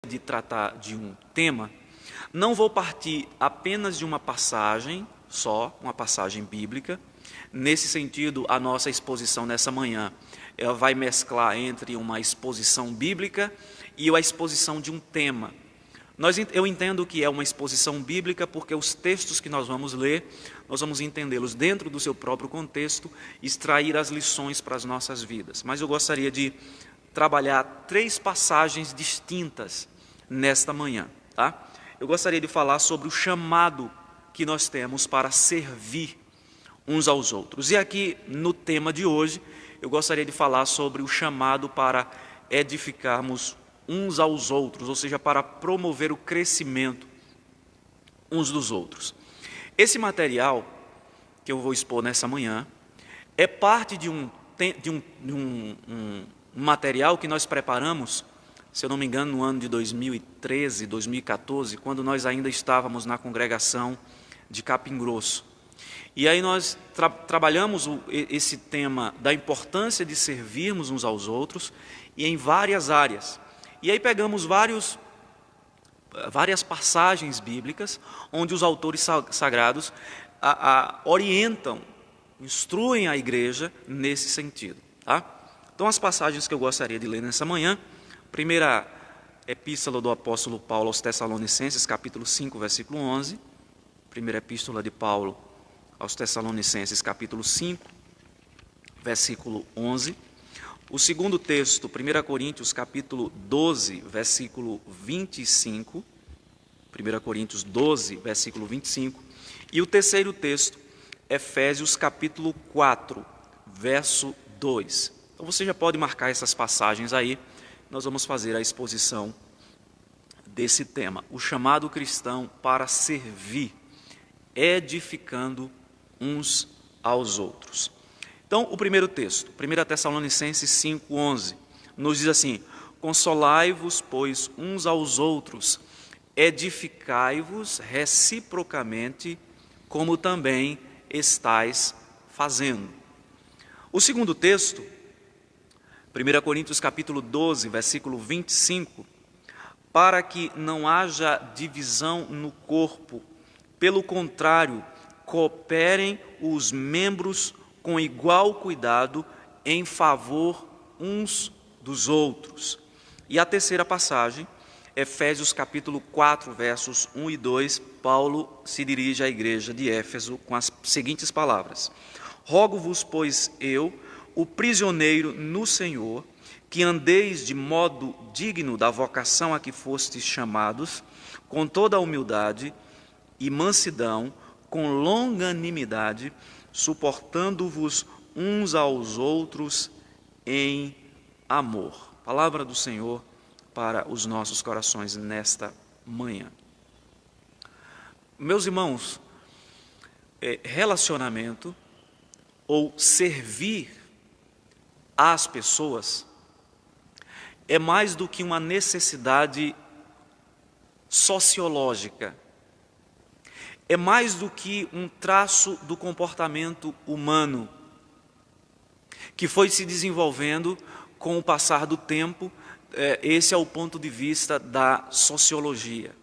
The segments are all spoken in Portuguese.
de tratar de um tema, não vou partir apenas de uma passagem só, uma passagem bíblica. Nesse sentido, a nossa exposição nessa manhã, ela vai mesclar entre uma exposição bíblica e a exposição de um tema. Eu entendo que é uma exposição bíblica porque os textos que nós vamos ler, nós vamos entendê-los dentro do seu próprio contexto, extrair as lições para as nossas vidas. Mas eu gostaria de trabalhar 3 passagens distintas nesta manhã, tá? Eu gostaria de falar sobre o chamado que nós temos para servir uns aos outros. E aqui, no tema de hoje, eu gostaria de falar sobre o chamado para edificarmos uns aos outros, ou seja, para promover o crescimento uns dos outros. Esse material que eu vou expor nessa manhã é parte de um material que nós preparamos, se eu não me engano, no ano de 2013, 2014, quando nós ainda estávamos na congregação de Capim Grosso. E aí nós trabalhamos esse tema da importância de servirmos uns aos outros e em várias áreas. E aí pegamos várias passagens bíblicas onde os autores sagrados orientam, instruem a igreja nesse sentido, tá? Então as passagens que eu gostaria de ler nessa manhã, primeira epístola do apóstolo Paulo aos Tessalonicenses, capítulo 5, versículo 11, primeira epístola de Paulo aos Tessalonicenses, capítulo 5, versículo 11. O segundo texto, 1 Coríntios, capítulo 12, versículo 25. 1 Coríntios 12, versículo 25. E o terceiro texto, Efésios, capítulo 4, verso 2. Então você já pode marcar essas passagens aí. Nós vamos fazer a exposição desse tema. O chamado cristão para servir, edificando uns aos outros. Então, o primeiro texto, 1 Tessalonicenses 5:11, nos diz assim: consolai-vos, pois, uns aos outros, edificai-vos reciprocamente, como também estais fazendo. O segundo texto, 1 Coríntios capítulo 12, versículo 25, para que não haja divisão no corpo, pelo contrário, cooperem os membros com igual cuidado em favor uns dos outros. E a terceira passagem, Efésios capítulo 4, versos 1 e 2, Paulo se dirige à igreja de Éfeso com as seguintes palavras: rogo-vos, pois eu, o prisioneiro no Senhor, que andeis de modo digno da vocação a que fostes chamados, com toda a humildade e mansidão, com longanimidade, suportando-vos uns aos outros em amor. Palavra do Senhor para os nossos corações nesta manhã. Meus irmãos, relacionamento ou servir às pessoas é mais do que uma necessidade sociológica. É mais do que um traço do comportamento humano que foi se desenvolvendo com o passar do tempo. Esse é o ponto de vista da sociologia.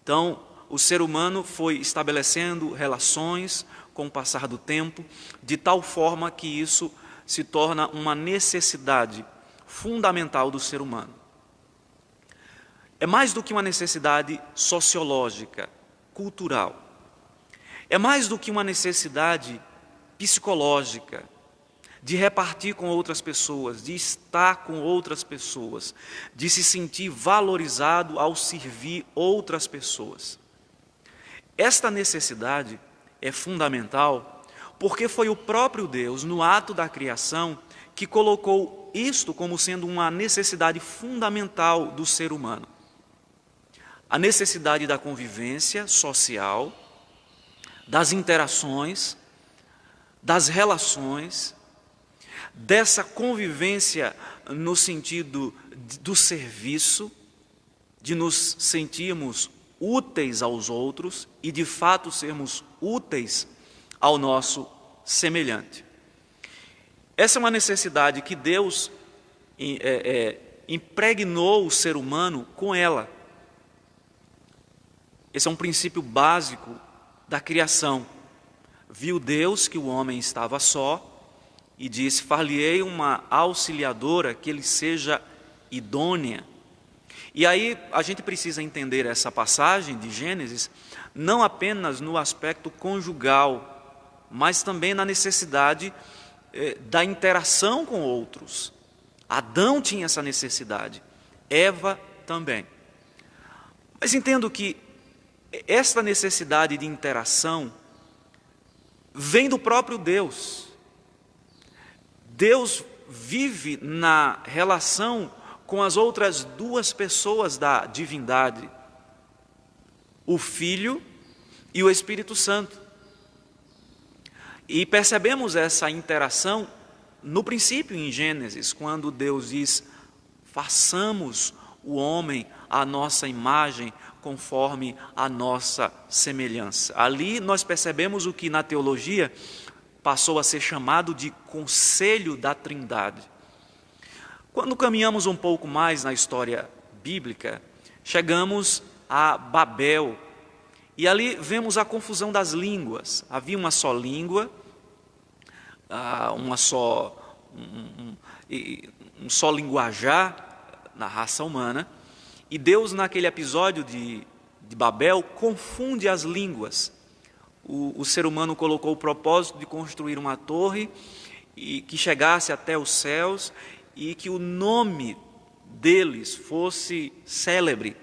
Então, o ser humano foi estabelecendo relações com o passar do tempo, de tal forma que isso se torna uma necessidade fundamental do ser humano. É mais do que uma necessidade sociológica, cultural. É mais do que uma necessidade psicológica, de repartir com outras pessoas, de estar com outras pessoas, de se sentir valorizado ao servir outras pessoas. Esta necessidade é fundamental porque foi o próprio Deus, no ato da criação, que colocou isto como sendo uma necessidade fundamental do ser humano. A necessidade da convivência social, das interações, das relações, dessa convivência no sentido do serviço, de nos sentirmos úteis aos outros e de fato sermos úteis ao nosso semelhante. Essa é uma necessidade que Deus impregnou o ser humano com ela. Esse é um princípio básico da criação. Viu Deus que o homem estava só e disse: far-lhe-ei uma auxiliadora que lhe seja idônea. E aí a gente precisa entender essa passagem de Gênesis não apenas no aspecto conjugal, mas também na necessidade da interação com outros. Adão tinha essa necessidade, Eva também. Mas entendo que essa necessidade de interação vem do próprio Deus. Deus vive na relação com as outras duas pessoas da divindade, o Filho e o Espírito Santo. E percebemos essa interação no princípio em Gênesis, quando Deus diz: façamos o homem à nossa imagem, conforme a nossa semelhança. Ali nós percebemos o que na teologia passou a ser chamado de conselho da Trindade. Quando caminhamos um pouco mais na história bíblica, chegamos a Babel, e ali vemos a confusão das línguas. Havia uma só língua, um só linguajar na raça humana, e Deus, naquele episódio de Babel, confunde as línguas. O ser humano colocou o propósito de construir uma torre e que chegasse até os céus e que o nome deles fosse célebre,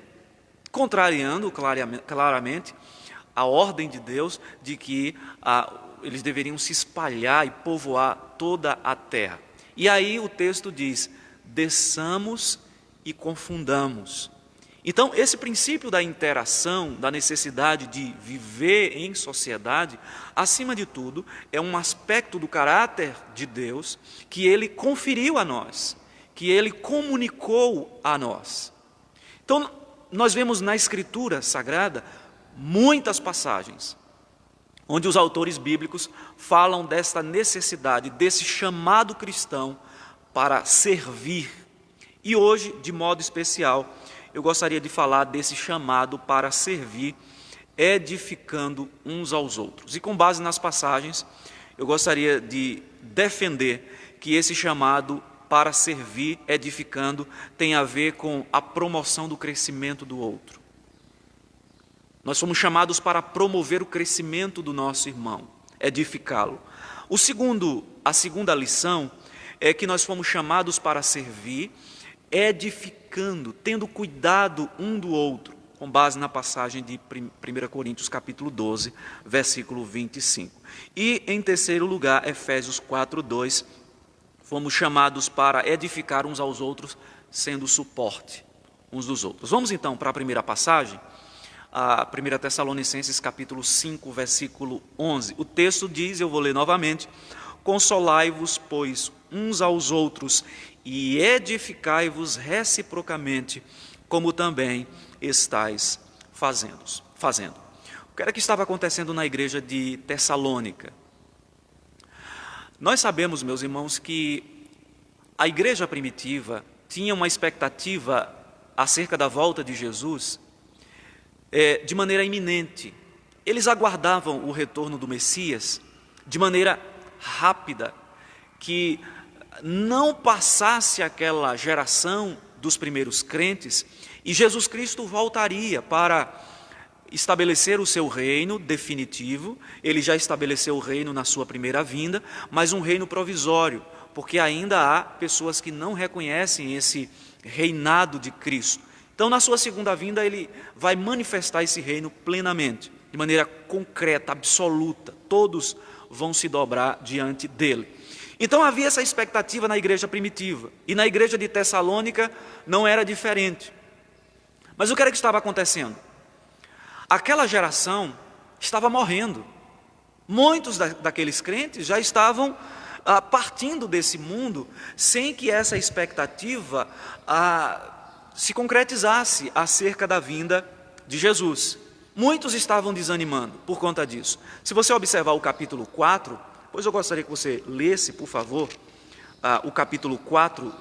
contrariando claramente a ordem de Deus de que eles deveriam se espalhar e povoar toda a terra. E aí o texto diz: desçamos e confundamos. Então, esse princípio da interação, da necessidade de viver em sociedade, acima de tudo, é um aspecto do caráter de Deus que Ele conferiu a nós, que Ele comunicou a nós. Então, nós vemos na Escritura Sagrada muitas passagens onde os autores bíblicos falam desta necessidade, desse chamado cristão para servir. E hoje, de modo especial, eu gostaria de falar desse chamado para servir, edificando uns aos outros. E com base nas passagens, eu gostaria de defender que esse chamado para servir, edificando, tem a ver com a promoção do crescimento do outro. Nós somos chamados para promover o crescimento do nosso irmão, edificá-lo. A segunda lição é que nós fomos chamados para servir, edificando, tendo cuidado um do outro, com base na passagem de 1 Coríntios capítulo 12, versículo 25. E, em terceiro lugar, Efésios 4:2, fomos chamados para edificar uns aos outros, sendo suporte uns dos outros. Vamos então para a primeira passagem, a 1 Tessalonicenses capítulo 5, versículo 11. O texto diz, eu vou ler novamente: consolai-vos, pois, uns aos outros, e edificai-vos reciprocamente, como também estáis fazendo. O que era que estava acontecendo na igreja de Tessalônica? Nós sabemos, meus irmãos, que a igreja primitiva tinha uma expectativa acerca da volta de Jesus de maneira iminente. Eles aguardavam o retorno do Messias de maneira rápida, que não passasse aquela geração dos primeiros crentes e Jesus Cristo voltaria para estabelecer o seu reino definitivo. Ele já estabeleceu o reino na sua primeira vinda, mas um reino provisório, porque ainda há pessoas que não reconhecem esse reinado de Cristo. Então, na sua segunda vinda, ele vai manifestar esse reino plenamente, de maneira concreta, absoluta. Todos vão se dobrar diante dele. Então, havia essa expectativa na igreja primitiva. E na igreja de Tessalônica não era diferente. Mas o que era que estava acontecendo? Aquela geração estava morrendo. Muitos daqueles crentes já estavam partindo desse mundo sem que essa expectativa se concretizasse acerca da vinda de Jesus. Muitos estavam desanimando por conta disso. Se você observar o capítulo 4, pois eu gostaria que você lesse, por favor, o capítulo 4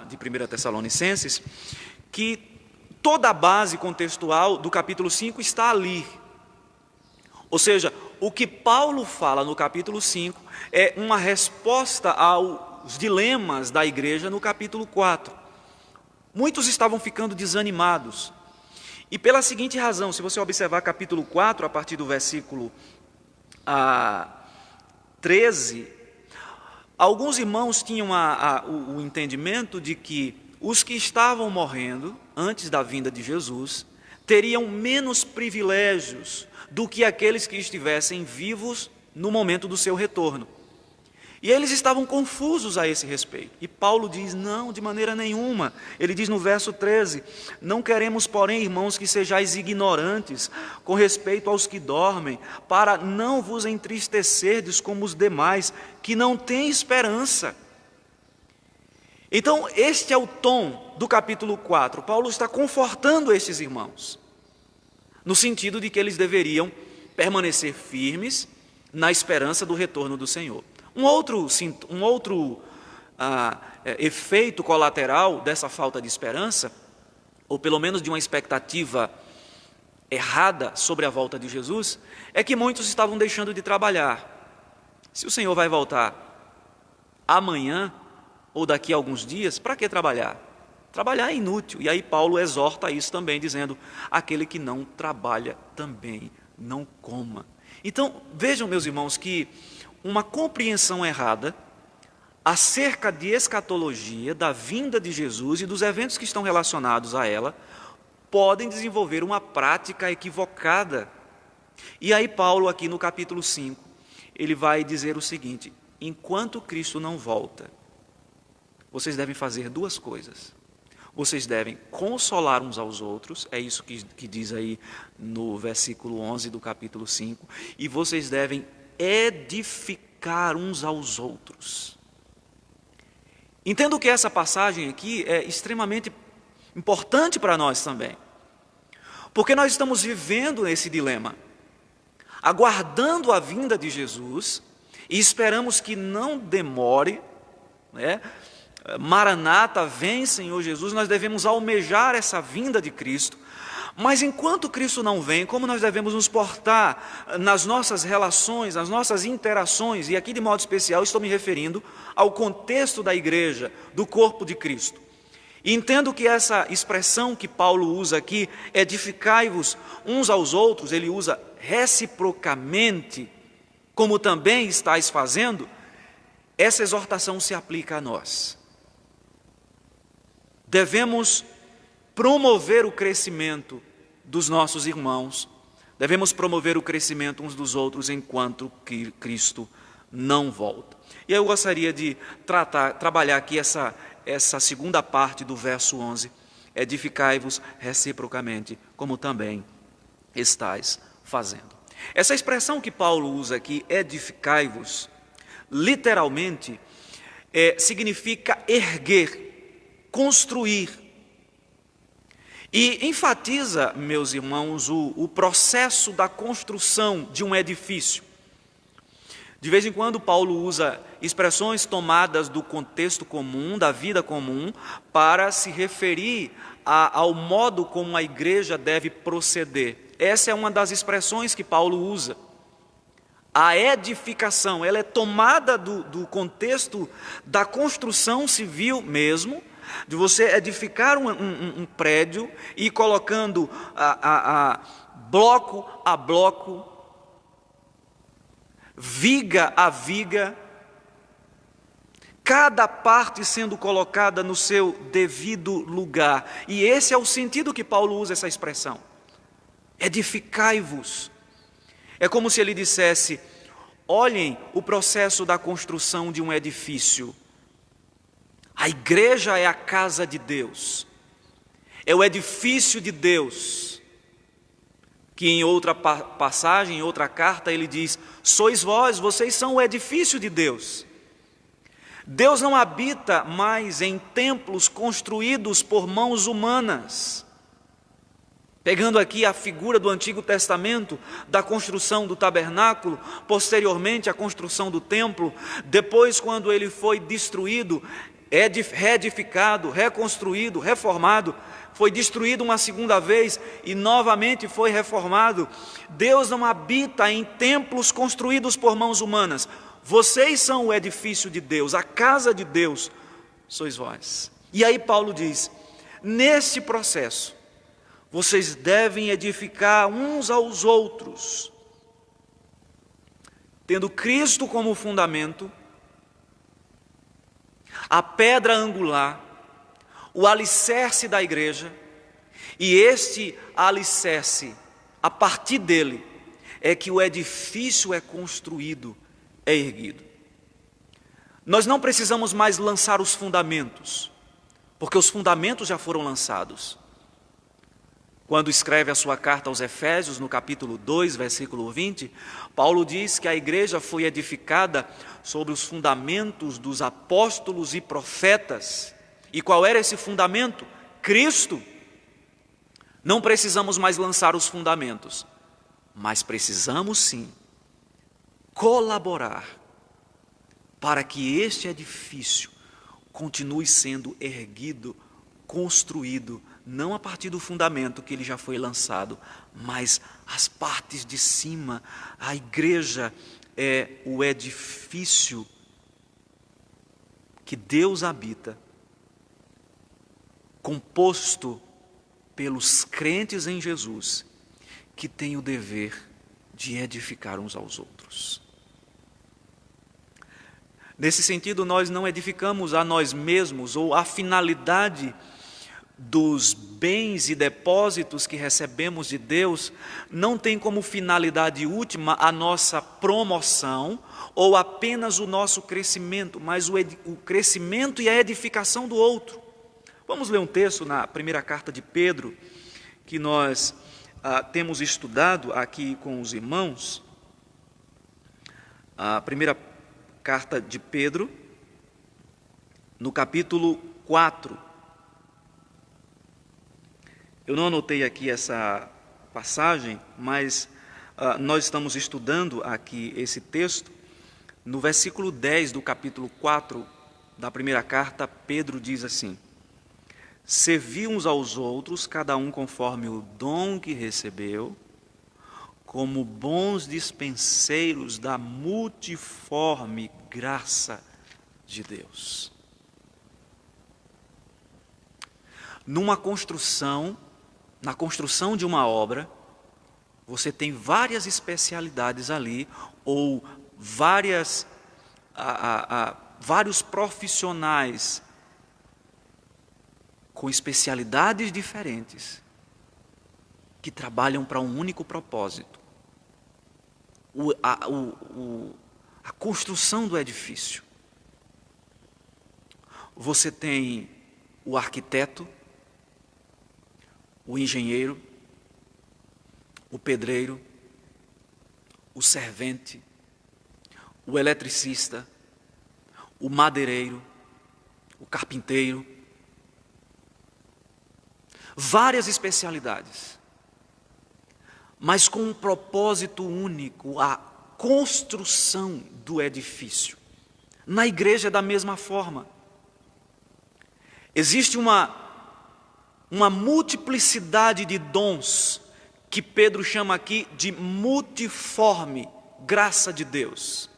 de 1 Tessalonicenses, que toda a base contextual do capítulo 5 está ali. Ou seja, o que Paulo fala no capítulo 5 é uma resposta aos dilemas da igreja no capítulo 4. Muitos estavam ficando desanimados. E pela seguinte razão, se você observar capítulo 4, a partir do versículo 13, alguns irmãos tinham o entendimento de que os que estavam morrendo antes da vinda de Jesus teriam menos privilégios do que aqueles que estivessem vivos no momento do seu retorno. E eles estavam confusos a esse respeito. E Paulo diz, não, de maneira nenhuma. Ele diz no verso 13, não queremos, porém, irmãos, que sejais ignorantes com respeito aos que dormem, para não vos entristecerdes como os demais, que não têm esperança. Então, este é o tom do capítulo 4. Paulo está confortando estes irmãos, no sentido de que eles deveriam permanecer firmes na esperança do retorno do Senhor. Um outro efeito colateral dessa falta de esperança, ou pelo menos de uma expectativa errada sobre a volta de Jesus, é que muitos estavam deixando de trabalhar. Se o Senhor vai voltar amanhã ou daqui a alguns dias, para que trabalhar? Trabalhar é inútil. E aí Paulo exorta a isso também, dizendo, aquele que não trabalha também não coma. Então, vejam, meus irmãos, que uma compreensão errada acerca de escatologia, da vinda de Jesus e dos eventos que estão relacionados a ela, podem desenvolver uma prática equivocada. E aí Paulo, aqui no capítulo 5, ele vai dizer o seguinte, enquanto Cristo não volta, vocês devem fazer duas coisas. Vocês devem consolar uns aos outros, é isso que diz aí no versículo 11 do capítulo 5, e vocês devem edificar uns aos outros. Entendo que essa passagem aqui é extremamente importante para nós também, porque nós estamos vivendo esse dilema, aguardando a vinda de Jesus, e esperamos que não demore, né? Maranata, vem Senhor Jesus, nós devemos almejar essa vinda de Cristo, mas enquanto Cristo não vem, como nós devemos nos portar nas nossas relações, nas nossas interações, e aqui de modo especial estou me referindo ao contexto da igreja, do corpo de Cristo. E entendo que essa expressão que Paulo usa aqui, edificai-vos uns aos outros, ele usa reciprocamente, como também estáis fazendo, essa exortação se aplica a nós. Devemos promover o crescimento dos nossos irmãos, devemos promover o crescimento uns dos outros enquanto Cristo não volta. E eu gostaria de trabalhar aqui essa segunda parte do verso 11, edificai-vos reciprocamente, como também estáis fazendo. Essa expressão que Paulo usa aqui, edificai-vos, literalmente significa erguer, construir. E enfatiza, meus irmãos, o processo da construção de um edifício. De vez em quando Paulo usa expressões tomadas do contexto comum, da vida comum, para se referir ao modo como a igreja deve proceder. Essa é uma das expressões que Paulo usa. A edificação, ela é tomada do contexto da construção civil mesmo, de você edificar um prédio e ir colocando bloco a bloco, viga a viga, cada parte sendo colocada no seu devido lugar. E esse é o sentido que Paulo usa essa expressão. Edificai-vos. É como se ele dissesse, olhem o processo da construção de um edifício. A igreja é a casa de Deus, é o edifício de Deus, que em outra passagem, em outra carta, ele diz, sois vós, vocês são o edifício de Deus. Deus não habita mais em templos construídos por mãos humanas. Pegando aqui a figura do Antigo Testamento, da construção do tabernáculo, posteriormente a construção do templo, depois quando ele foi destruído, reedificado, reconstruído, reformado, foi destruído uma segunda vez e novamente foi reformado. Deus não habita em templos construídos por mãos humanas. Vocês são o edifício de Deus, a casa de Deus sois vós. E aí Paulo diz, nesse processo, vocês devem edificar uns aos outros, tendo Cristo como fundamento, a pedra angular, o alicerce da igreja, e este alicerce, a partir dele, é que o edifício é construído, é erguido. Nós não precisamos mais lançar os fundamentos, porque os fundamentos já foram lançados. Quando escreve a sua carta aos Efésios, no capítulo 2, versículo 20, Paulo diz que a igreja foi edificada sobre os fundamentos dos apóstolos e profetas. E qual era esse fundamento? Cristo. Não precisamos mais lançar os fundamentos, mas precisamos sim colaborar para que este edifício continue sendo erguido, construído, não a partir do fundamento que ele já foi lançado, mas as partes de cima. A igreja é o edifício que Deus habita, composto pelos crentes em Jesus, que tem o dever de edificar uns aos outros. Nesse sentido, nós não edificamos a nós mesmos ou a finalidade dos bens e depósitos que recebemos de Deus, não tem como finalidade última a nossa promoção ou apenas o nosso crescimento, mas o crescimento e a edificação do outro. Vamos ler um texto na primeira carta de Pedro, que nós temos estudado aqui com os irmãos. A primeira carta de Pedro, no capítulo 4. Eu não anotei aqui essa passagem, mas nós estamos estudando aqui esse texto. No versículo 10 do capítulo 4 da primeira carta, Pedro diz assim: servi uns aos outros, cada um conforme o dom que recebeu, como bons dispenseiros da multiforme graça de Deus. Na construção de uma obra, você tem várias especialidades ali, ou vários profissionais com especialidades diferentes, que trabalham para um único propósito: a construção do edifício. Você tem o arquiteto, o engenheiro, o pedreiro, o servente, o eletricista, o madeireiro, o carpinteiro. Várias especialidades, mas com um propósito único: a construção do edifício. Na igreja é da mesma forma. Existe uma multiplicidade de dons, que Pedro chama aqui de multiforme graça de Deus.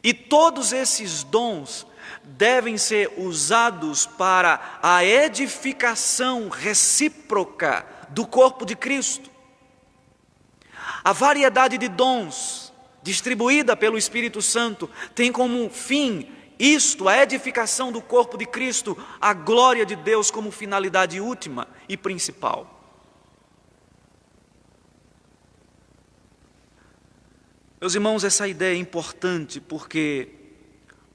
E todos esses dons devem ser usados para a edificação recíproca do corpo de Cristo. A variedade de dons distribuída pelo Espírito Santo tem como fim isto, a edificação do corpo de Cristo, a glória de Deus como finalidade última e principal. Meus irmãos, essa ideia é importante porque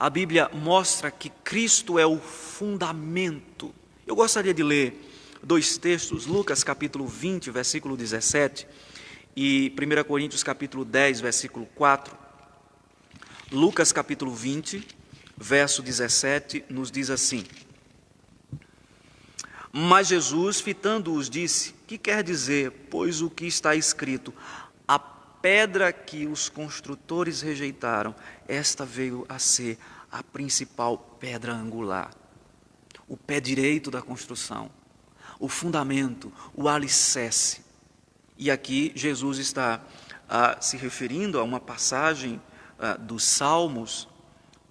a Bíblia mostra que Cristo é o fundamento. Eu gostaria de ler dois textos, Lucas capítulo 20, versículo 17, e 1 Coríntios capítulo 10, versículo 4. Lucas capítulo 20, verso 17, nos diz assim: Mas Jesus, fitando-os, disse: que quer dizer, pois o que está escrito, a pedra que os construtores rejeitaram, esta veio a ser a principal pedra angular, o pé direito da construção, o fundamento, o alicerce. E aqui Jesus está se referindo a uma passagem dos Salmos,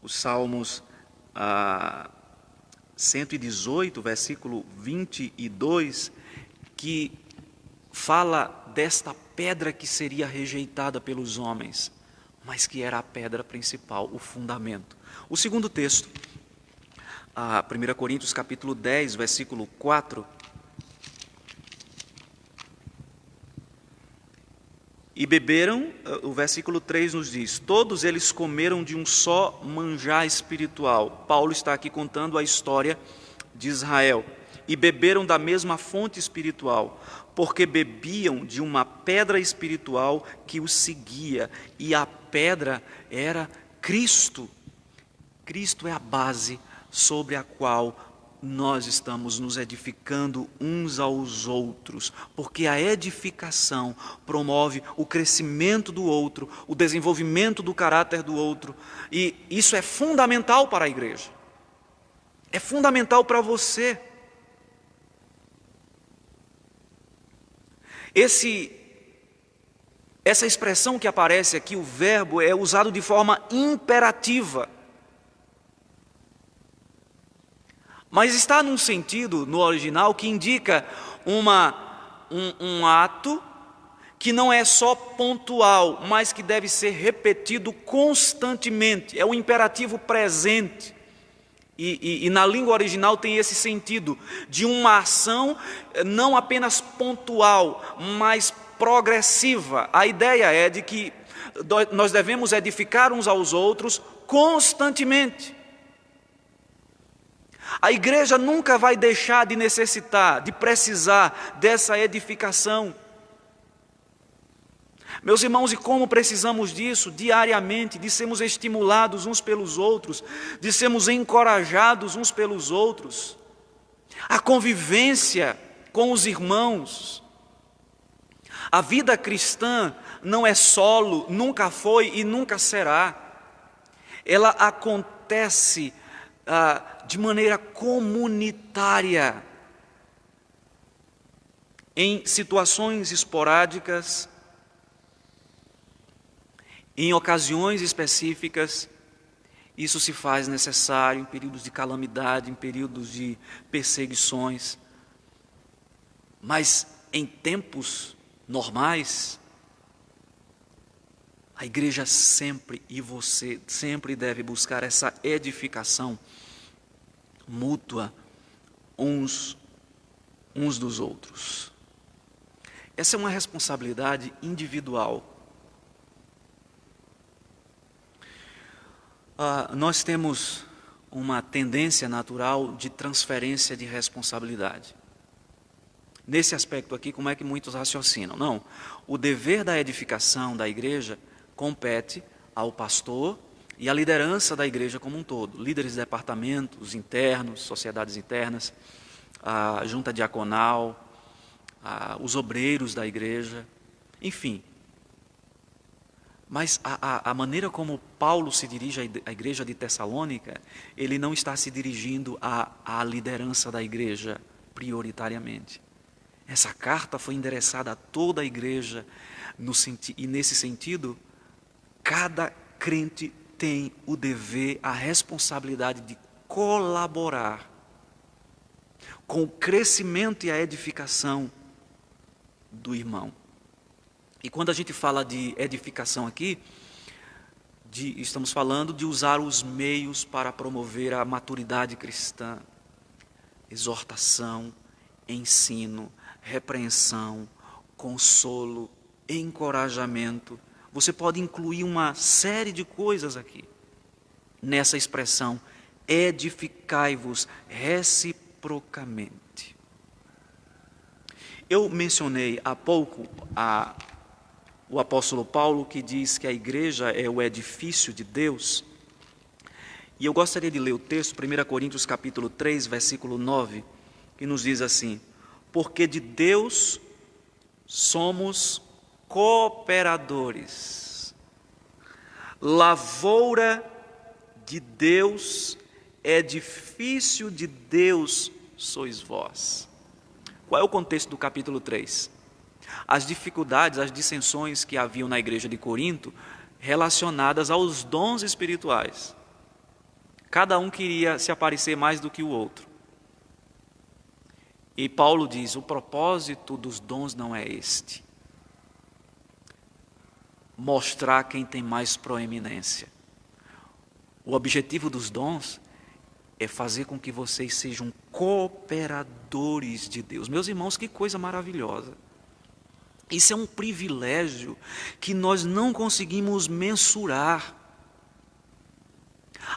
os Salmos 118, versículo 22, que fala desta pedra que seria rejeitada pelos homens, mas que era a pedra principal, o fundamento. O segundo texto, 1 Coríntios capítulo 10, versículo 4. E beberam, o versículo 3 nos diz, todos eles comeram de um só manjar espiritual. Paulo está aqui contando a história de Israel. E beberam da mesma fonte espiritual, porque bebiam de uma pedra espiritual que os seguia, e a pedra era Cristo. Cristo é a base sobre a qual nós estamos nos edificando uns aos outros, porque a edificação promove o crescimento do outro, o desenvolvimento do caráter do outro, e isso é fundamental para a igreja, é fundamental para você. Essa expressão que aparece aqui, o verbo, é usado de forma imperativa. Mas está num sentido, no original, que indica um ato que não é só pontual, mas que deve ser repetido constantemente. É um imperativo presente. E na língua original tem esse sentido de uma ação não apenas pontual, mas progressiva. A ideia é de que nós devemos edificar uns aos outros constantemente. A igreja nunca vai deixar de necessitar, de precisar dessa edificação. Meus irmãos, e como precisamos disso diariamente, de sermos estimulados uns pelos outros, de sermos encorajados uns pelos outros. A convivência com os irmãos. A vida cristã não é solo, nunca foi e nunca será. Ela acontece de maneira comunitária, em situações esporádicas, em ocasiões específicas. Isso se faz necessário em períodos de calamidade, em períodos de perseguições. Mas em tempos normais, a igreja sempre, e você sempre deve buscar essa edificação mútua uns dos outros. Essa é uma responsabilidade individual. Nós temos uma tendência natural de transferência de responsabilidade. Nesse aspecto aqui, como é que muitos raciocinam? Não, o dever da edificação da igreja compete ao pastor e à liderança da igreja como um todo, líderes de departamentos internos, sociedades internas, a junta diaconal, os obreiros da igreja, enfim. Mas a maneira como Paulo se dirige à igreja de Tessalônica, ele não está se dirigindo à liderança da igreja prioritariamente. Essa carta foi endereçada a toda a igreja, e nesse sentido, cada crente tem o dever, a responsabilidade de colaborar com o crescimento e a edificação do irmão. E quando a gente fala de edificação aqui, estamos falando de usar os meios para promover a maturidade cristã, exortação, ensino, repreensão, consolo, encorajamento. Você pode incluir uma série de coisas aqui, nessa expressão, edificai-vos reciprocamente. Eu mencionei há pouco o apóstolo Paulo, que diz que a igreja é o edifício de Deus. E eu gostaria de ler o texto, 1 Coríntios capítulo 3, versículo 9, que nos diz assim: porque de Deus somos cooperadores, lavoura de Deus, edifício de Deus sois vós. Qual é o contexto do capítulo 3? As dificuldades, as dissensões que haviam na igreja de Corinto relacionadas aos dons espirituais. Cada um queria se aparecer mais do que o outro. E Paulo diz: o propósito dos dons não é este. Mostrar quem tem mais proeminência. O objetivo dos dons é fazer com que vocês sejam cooperadores de Deus. Meus irmãos, que coisa maravilhosa. Isso é um privilégio que nós não conseguimos mensurar.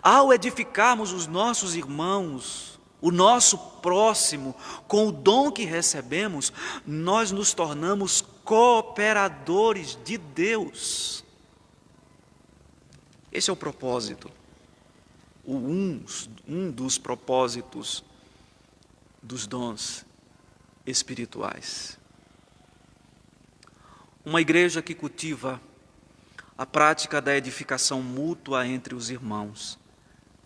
Ao edificarmos os nossos irmãos, o nosso próximo, com o dom que recebemos, nós nos tornamos cooperadores de Deus. Esse é o propósito. Um dos propósitos dos dons espirituais. Uma igreja que cultiva a prática da edificação mútua entre os irmãos,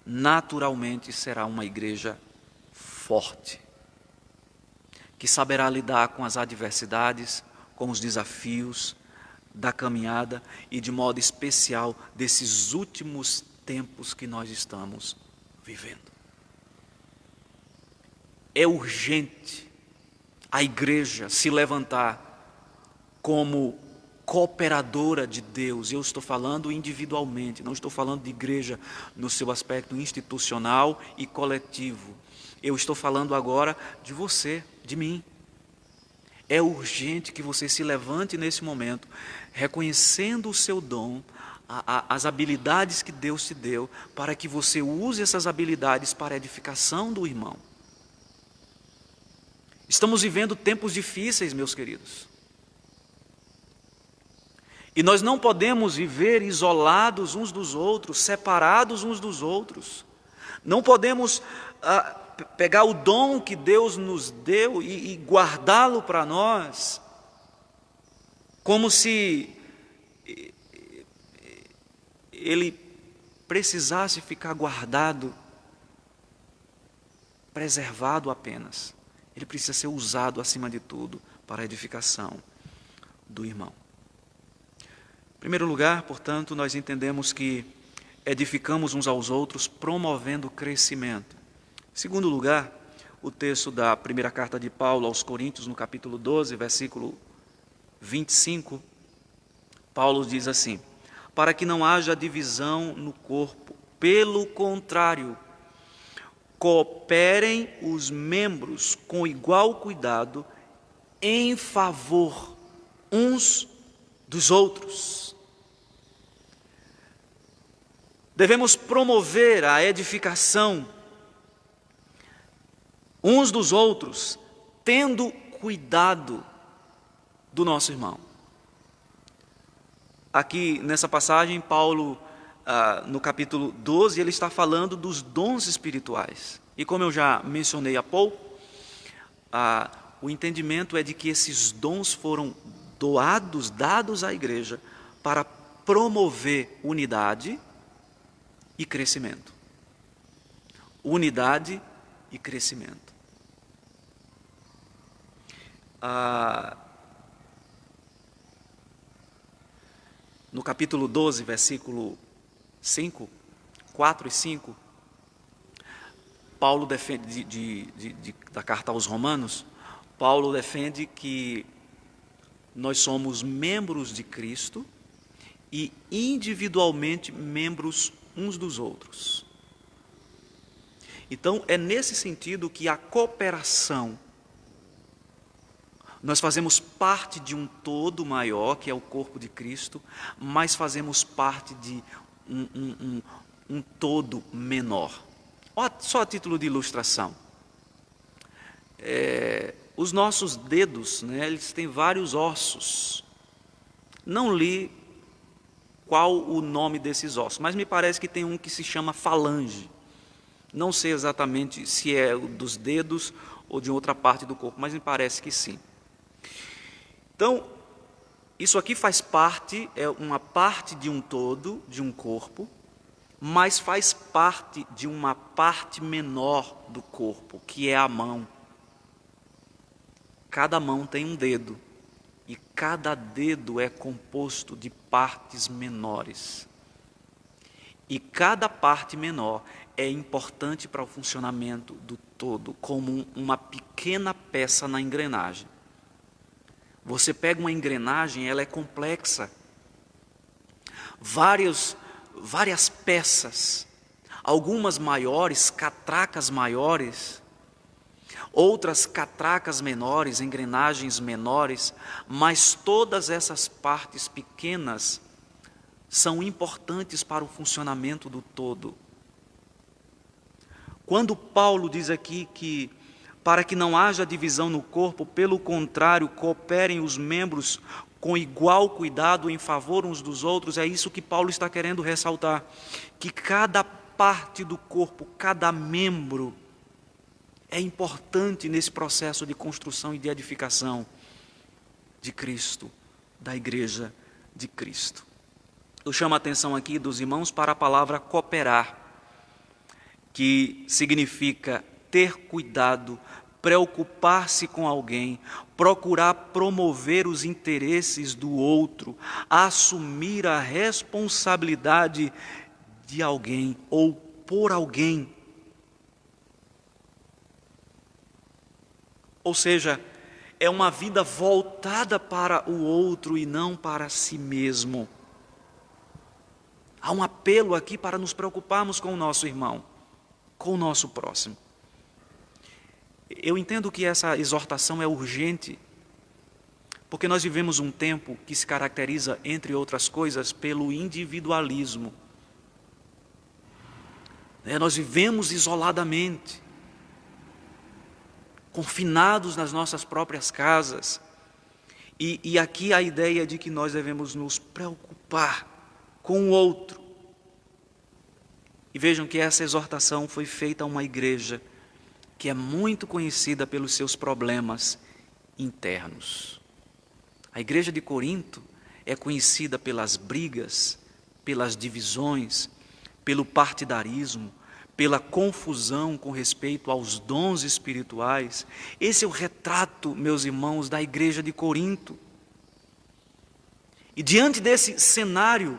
naturalmente será uma igreja forte, que saberá lidar com as adversidades, com os desafios da caminhada e, de modo especial, desses últimos tempos que nós estamos vivendo. É urgente a igreja se levantar como cooperadora de Deus. Eu estou falando individualmente, não estou falando de igreja no seu aspecto institucional e coletivo. Eu estou falando agora de você, de mim. É urgente que você se levante nesse momento, reconhecendo o seu dom, as habilidades que Deus te deu, para que você use essas habilidades para a edificação do irmão. Estamos vivendo tempos difíceis, meus queridos. E nós não podemos viver isolados uns dos outros, separados uns dos outros. Não podemos pegar o dom que Deus nos deu e guardá-lo para nós, como se ele precisasse ficar guardado, preservado apenas. Ele precisa ser usado acima de tudo para a edificação do irmão. Em primeiro lugar, portanto, nós entendemos que edificamos uns aos outros promovendo o crescimento. Em segundo lugar, o texto da primeira carta de Paulo aos Coríntios, no capítulo 12, versículo 25, Paulo diz assim: para que não haja divisão no corpo, pelo contrário, cooperem os membros com igual cuidado em favor uns dos outros. Devemos promover a edificação uns dos outros, tendo cuidado do nosso irmão. Aqui nessa passagem, Paulo, no capítulo 12, ele está falando dos dons espirituais. E como eu já mencionei há pouco, o entendimento é de que esses dons foram dados à igreja para promover unidade e crescimento. Unidade e crescimento. No capítulo 12, versículo 5, 4 e 5, Paulo defende, da carta aos Romanos, Paulo defende que nós somos membros de Cristo e individualmente membros uns dos outros. Então, é nesse sentido que a cooperação, nós fazemos parte de um todo maior, que é o corpo de Cristo, mas fazemos parte de um todo menor. Só a título de ilustração. Os nossos dedos, né, eles têm vários ossos. Não li qual o nome desses ossos, mas me parece que tem um que se chama falange. Não sei exatamente se é o dos dedos ou de outra parte do corpo, mas me parece que sim. Então, isso aqui faz parte, é uma parte de um todo, de um corpo, mas faz parte de uma parte menor do corpo, que é a mão. Cada mão tem um dedo, e cada dedo é composto de partes menores. E cada parte menor é importante para o funcionamento do todo, como uma pequena peça na engrenagem. Você pega uma engrenagem, ela é complexa. Várias peças, algumas maiores, catracas maiores, outras catracas menores, engrenagens menores, mas todas essas partes pequenas são importantes para o funcionamento do todo. Quando Paulo diz aqui que, para que não haja divisão no corpo, pelo contrário, cooperem os membros com igual cuidado em favor uns dos outros, é isso que Paulo está querendo ressaltar, que cada parte do corpo, cada membro, é importante nesse processo de construção e de edificação de Cristo, da igreja de Cristo. Eu chamo a atenção aqui dos irmãos para a palavra cooperar, que significa ter cuidado, preocupar-se com alguém, procurar promover os interesses do outro, assumir a responsabilidade de alguém ou por alguém. Ou seja, é uma vida voltada para o outro e não para si mesmo. Há um apelo aqui para nos preocuparmos com o nosso irmão, com o nosso próximo. Eu entendo que essa exortação é urgente, porque nós vivemos um tempo que se caracteriza, entre outras coisas, pelo individualismo. Nós vivemos isoladamente, confinados nas nossas próprias casas, e aqui a ideia de que nós devemos nos preocupar com o outro. E vejam que essa exortação foi feita a uma igreja que é muito conhecida pelos seus problemas internos. A igreja de Corinto é conhecida pelas brigas, pelas divisões, pelo partidarismo, pela confusão com respeito aos dons espirituais. Esse é o retrato, meus irmãos, da igreja de Corinto. E diante desse cenário,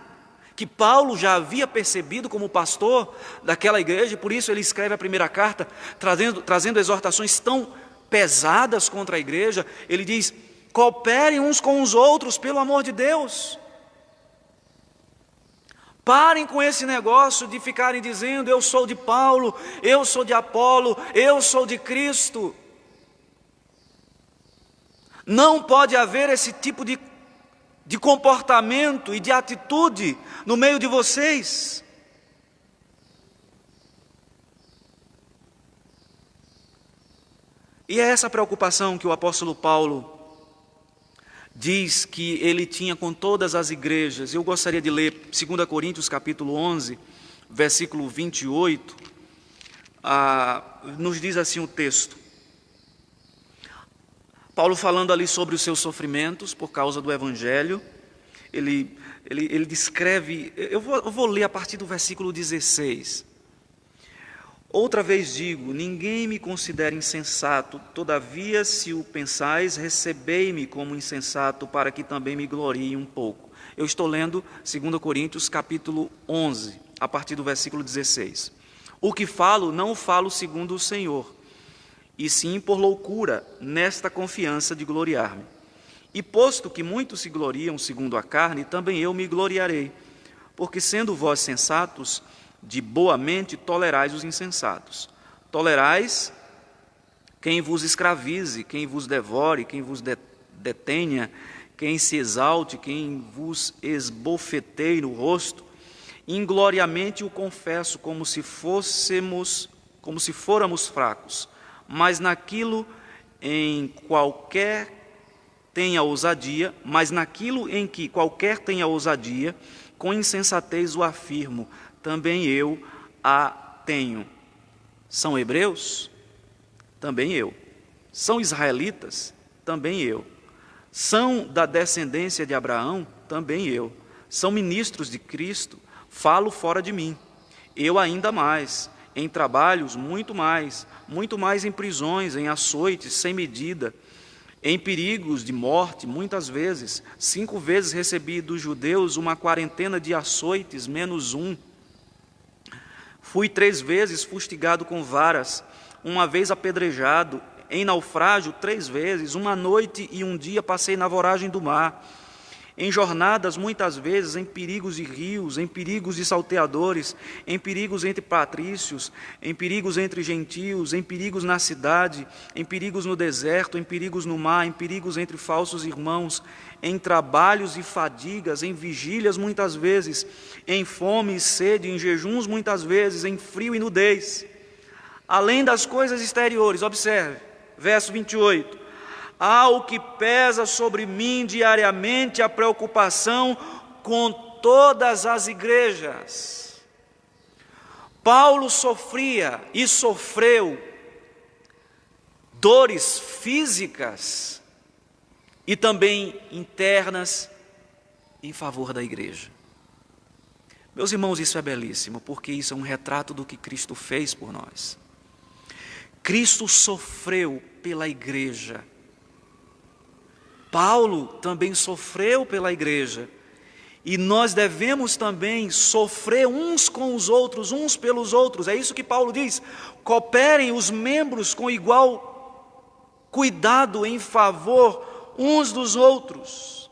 que Paulo já havia percebido como pastor daquela igreja, por isso ele escreve a primeira carta, trazendo exortações tão pesadas contra a igreja. Ele diz: cooperem uns com os outros, pelo amor de Deus. Parem com esse negócio de ficarem dizendo: eu sou de Paulo, eu sou de Apolo, eu sou de Cristo. Não pode haver esse tipo de comportamento e de atitude no meio de vocês. E é essa preocupação que o apóstolo Paulo diz que ele tinha com todas as igrejas. Eu gostaria de ler 2 Coríntios capítulo 11, versículo 28, nos diz assim o texto. Paulo falando ali sobre os seus sofrimentos por causa do Evangelho, ele descreve, eu vou ler a partir do versículo 16. Outra vez digo, ninguém me considera insensato, todavia se o pensais, recebei-me como insensato, para que também me glorie um pouco. Eu estou lendo 2 Coríntios capítulo 11, a partir do versículo 16. O que falo, não falo segundo o Senhor, e sim por loucura, nesta confiança de gloriar-me. E posto que muitos se gloriam segundo a carne, também eu me gloriarei, porque sendo vós sensatos, de boa mente tolerais os insensatos. Tolerais quem vos escravize, quem vos devore, quem vos detenha, quem se exalte, quem vos esbofeteie no rosto. Ingloriamente o confesso, como se fôramos fracos, mas naquilo em que qualquer tenha ousadia, com insensatez o afirmo, também eu a tenho. São hebreus? Também eu. São israelitas? Também eu. São da descendência de Abraão? Também eu. São ministros de Cristo? Falo fora de mim. Eu ainda mais, em trabalhos muito mais em prisões, em açoites sem medida, em perigos de morte, muitas vezes. 5 vezes recebi dos judeus uma quarentena de açoites, menos um. Fui 3 vezes fustigado com varas, uma vez apedrejado, em naufrágio 3 vezes, uma noite e um dia passei na voragem do mar, em jornadas muitas vezes, em perigos de rios, em perigos de salteadores, em perigos entre patrícios, em perigos entre gentios, em perigos na cidade, em perigos no deserto, em perigos no mar, em perigos entre falsos irmãos, em trabalhos e fadigas, em vigílias muitas vezes, em fome e sede, em jejuns muitas vezes, em frio e nudez. Além das coisas exteriores, observe, verso 28. Há o que pesa sobre mim diariamente a preocupação com todas as igrejas. Paulo sofria e sofreu dores físicas e também internas em favor da igreja. Meus irmãos, isso é belíssimo, porque isso é um retrato do que Cristo fez por nós. Cristo sofreu pela igreja. Paulo também sofreu pela igreja, e nós devemos também sofrer uns com os outros, uns pelos outros. É isso que Paulo diz: cooperem os membros com igual cuidado em favor uns dos outros.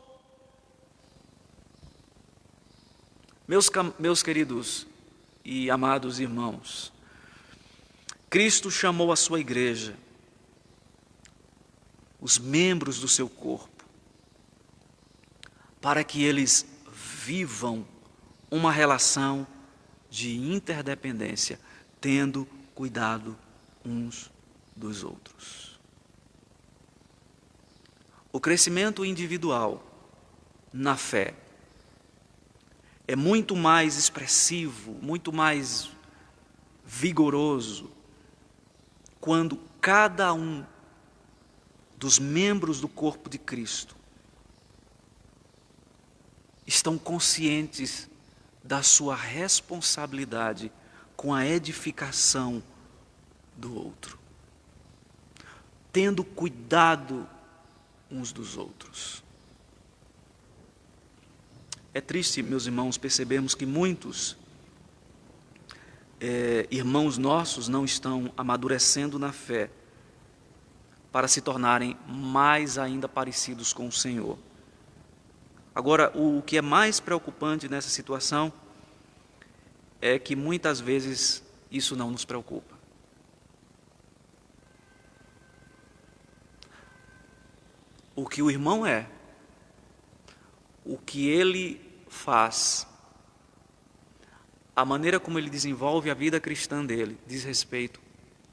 Meus queridos e amados irmãos, Cristo chamou a sua igreja, os membros do seu corpo, para que eles vivam uma relação de interdependência, tendo cuidado uns dos outros. O crescimento individual na fé é muito mais expressivo, muito mais vigoroso, quando cada um dos membros do corpo de Cristo estão conscientes da sua responsabilidade com a edificação do outro, tendo cuidado uns dos outros. É triste, meus irmãos, percebemos que muitos irmãos nossos não estão amadurecendo na fé para se tornarem mais ainda parecidos com o Senhor. Agora, o que é mais preocupante nessa situação é que muitas vezes isso não nos preocupa. O que o irmão é, o que ele faz, a maneira como ele desenvolve a vida cristã dele, diz respeito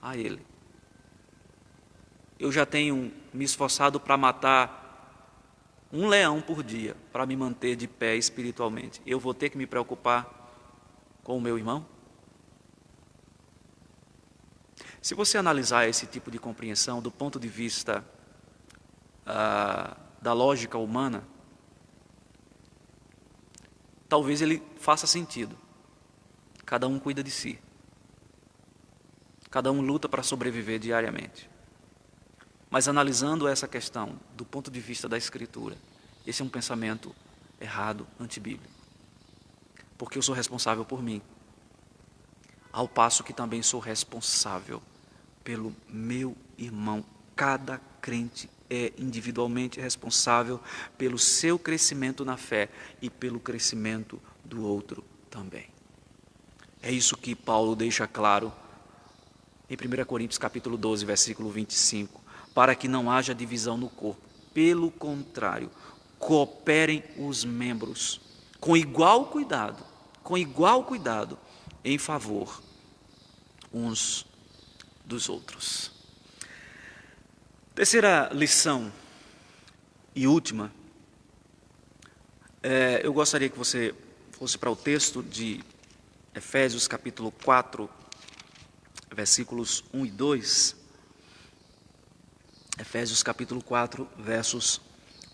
a ele. Eu já tenho me esforçado para matar um leão por dia, para me manter de pé espiritualmente. Eu vou ter que me preocupar com o meu irmão? Se você analisar esse tipo de compreensão do ponto de vista da lógica humana, talvez ele faça sentido. Cada um cuida de si. Cada um luta para sobreviver diariamente. Mas analisando essa questão do ponto de vista da Escritura, esse é um pensamento errado, antibíblico. Porque eu sou responsável por mim, ao passo que também sou responsável pelo meu irmão. Cada crente é individualmente responsável pelo seu crescimento na fé e pelo crescimento do outro também. É isso que Paulo deixa claro em 1 Coríntios capítulo 12, versículo 25. Para que não haja divisão no corpo. Pelo contrário, cooperem os membros com igual cuidado, em favor uns dos outros. Terceira lição e última, eu gostaria que você fosse para o texto de Efésios capítulo 4, versículos 1 e 2. Efésios capítulo 4, versos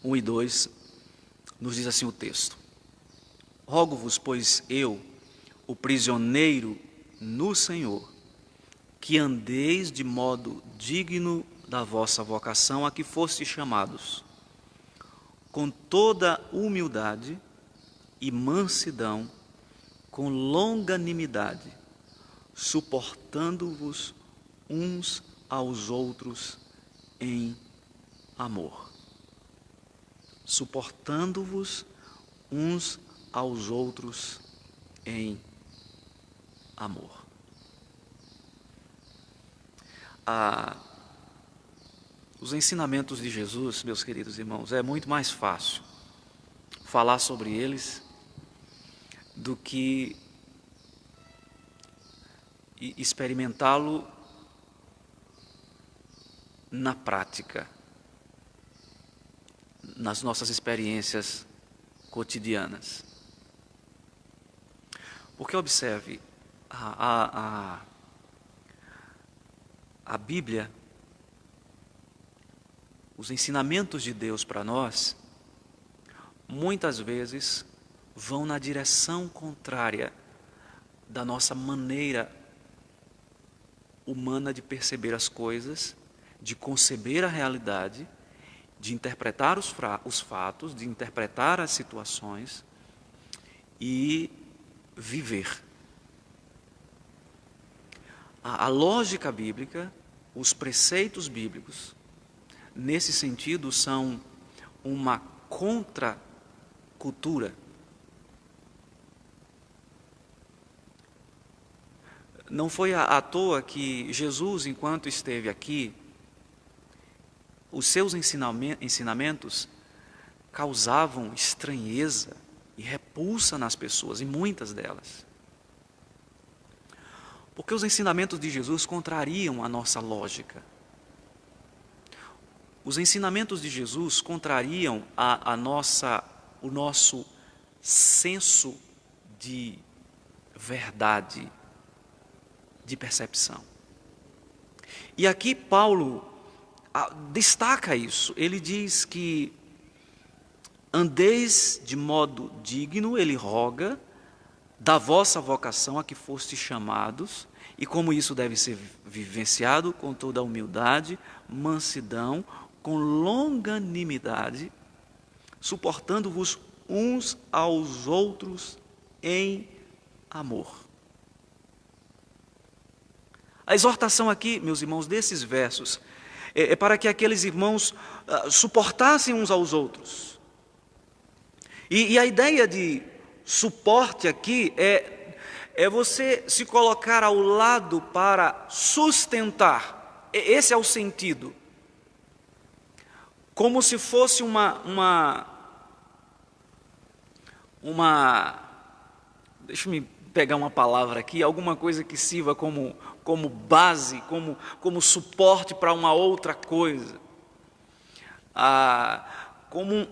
1 e 2, nos diz assim o texto: Rogo-vos, pois eu, o prisioneiro no Senhor, que andeis de modo digno da vossa vocação a que fostes chamados, com toda humildade e mansidão, com longanimidade, suportando-vos uns aos outros em amor. Suportando-vos uns aos outros em amor. Os ensinamentos de Jesus, meus queridos irmãos, é muito mais fácil falar sobre eles do que experimentá-lo na prática, nas nossas experiências cotidianas. Porque observe, a Bíblia, os ensinamentos de Deus para nós, muitas vezes vão na direção contrária da nossa maneira humana de perceber as coisas, de conceber a realidade, de interpretar os fatos, de interpretar as situações e viver. A lógica bíblica, os preceitos bíblicos, nesse sentido, são uma contracultura. Não foi à toa que Jesus, enquanto esteve aqui, os seus ensinamentos causavam estranheza e repulsa nas pessoas, e muitas delas. Porque os ensinamentos de Jesus contrariam a nossa lógica. Os ensinamentos de Jesus contrariam o nosso senso de verdade, de percepção. E aqui Paulo destaca isso. Ele diz que andeis de modo digno, ele roga, da vossa vocação a que fostes chamados, e como isso deve ser vivenciado com toda a humildade, mansidão, com longanimidade, suportando-vos uns aos outros em amor. A exortação aqui, meus irmãos, desses versos, é para que aqueles irmãos suportassem uns aos outros. E a ideia de suporte aqui é você se colocar ao lado para sustentar. Esse é o sentido. Como se fosse deixa-me pegar uma palavra aqui, alguma coisa que sirva como base, como suporte para uma outra coisa. Como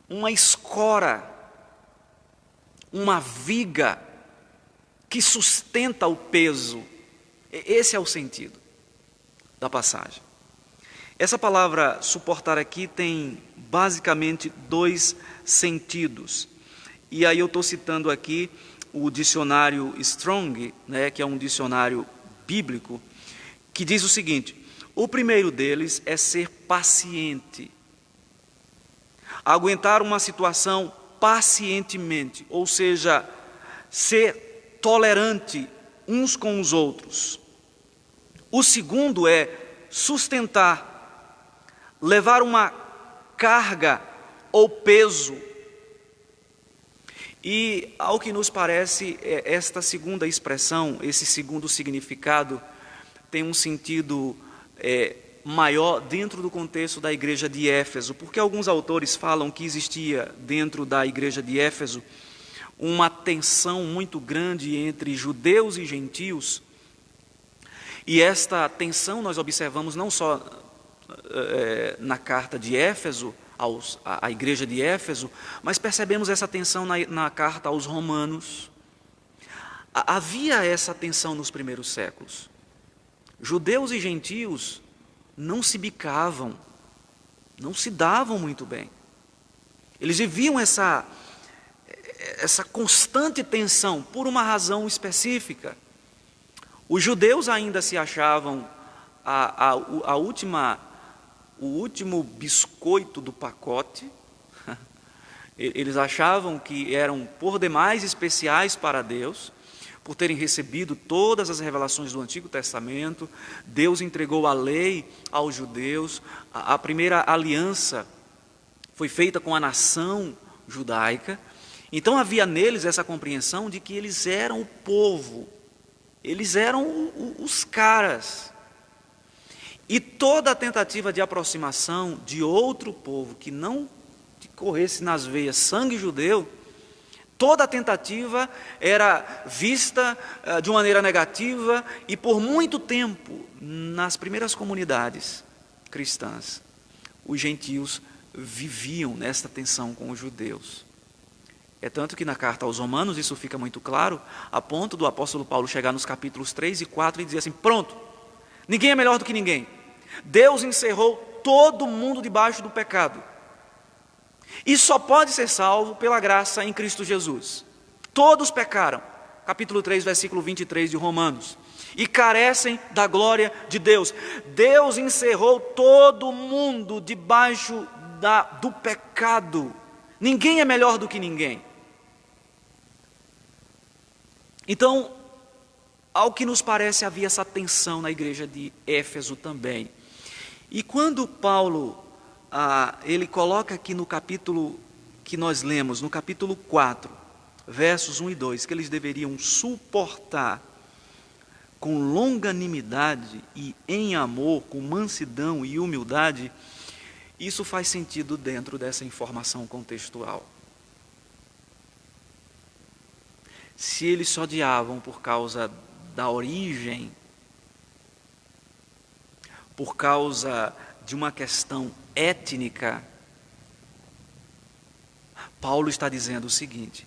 uma escora, uma viga que sustenta o peso. Esse é o sentido da passagem. Essa palavra suportar aqui tem basicamente dois sentidos. E aí eu estou citando aqui o dicionário Strong, que é um dicionário bíblico, que diz o seguinte: o primeiro deles é ser paciente. Aguentar uma situação pacientemente, ou seja, ser tolerante uns com os outros. O segundo é sustentar, levar uma carga ou peso. E, ao que nos parece, esta segunda expressão, esse segundo significado, tem um sentido maior dentro do contexto da igreja de Éfeso, porque alguns autores falam que existia dentro da igreja de Éfeso uma tensão muito grande entre judeus e gentios, e esta tensão nós observamos não só na carta de Éfeso, à igreja de Éfeso, mas percebemos essa tensão na carta aos Romanos. Havia essa tensão nos primeiros séculos. Judeus e gentios não se bicavam, não se davam muito bem. Eles viviam essa constante tensão por uma razão específica. Os judeus ainda se achavam o último biscoito do pacote. Eles achavam que eram por demais especiais para Deus, por terem recebido todas as revelações do Antigo Testamento. Deus entregou a lei aos judeus, a primeira aliança foi feita com a nação judaica. Então havia neles essa compreensão de que eles eram o povo, eles eram os caras. E toda a tentativa de aproximação de outro povo que não corresse nas veias sangue judeu, toda a tentativa era vista de uma maneira negativa, e por muito tempo, nas primeiras comunidades cristãs, os gentios viviam nesta tensão com os judeus. É tanto que na carta aos Romanos isso fica muito claro, a ponto do apóstolo Paulo chegar nos capítulos 3 e 4 e dizer assim: pronto, ninguém é melhor do que ninguém. Deus encerrou todo mundo debaixo do pecado. E só pode ser salvo pela graça em Cristo Jesus. Todos pecaram, capítulo 3, versículo 23 de Romanos, e carecem da glória de Deus. Deus encerrou todo mundo debaixo do pecado. Ninguém é melhor do que ninguém. Então, ao que nos parece, havia essa tensão na igreja de Éfeso também. E quando Paulo ele coloca aqui no capítulo que nós lemos, no capítulo 4, versos 1 e 2, que eles deveriam suportar com longanimidade e em amor, com mansidão e humildade, isso faz sentido dentro dessa informação contextual. Se eles se odiavam por causa da origem, por causa de uma questão étnica, Paulo está dizendo o seguinte,